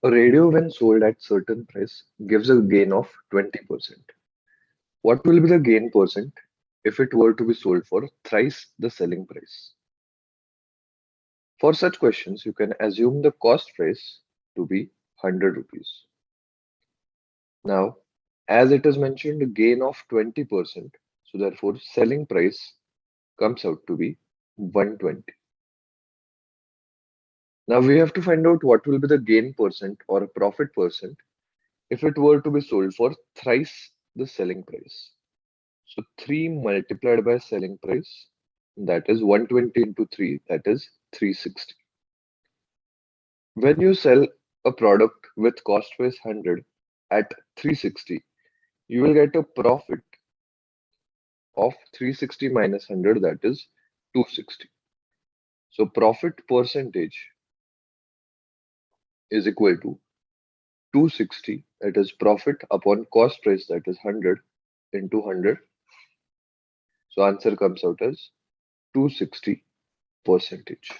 A radio when sold at certain price gives a gain of 20%. What will be the gain percent if it were to be sold for thrice the selling price? For such questions, you can assume the cost price to be 100 rupees. Now, as it is mentioned, a gain of 20%, so therefore selling price comes out to be 120. Now we have to find out what will be the gain percent or a profit percent if it were to be sold for thrice the selling price. So 3 multiplied by selling price, that is 120 into 3, that is 360. When you sell a product with cost price 100 at 360, you will get a profit of 360 minus 100, that is 260. So profit percentage is equal to 260, that is profit upon cost price, that is 100 into 100. So answer comes out as 260 percentage.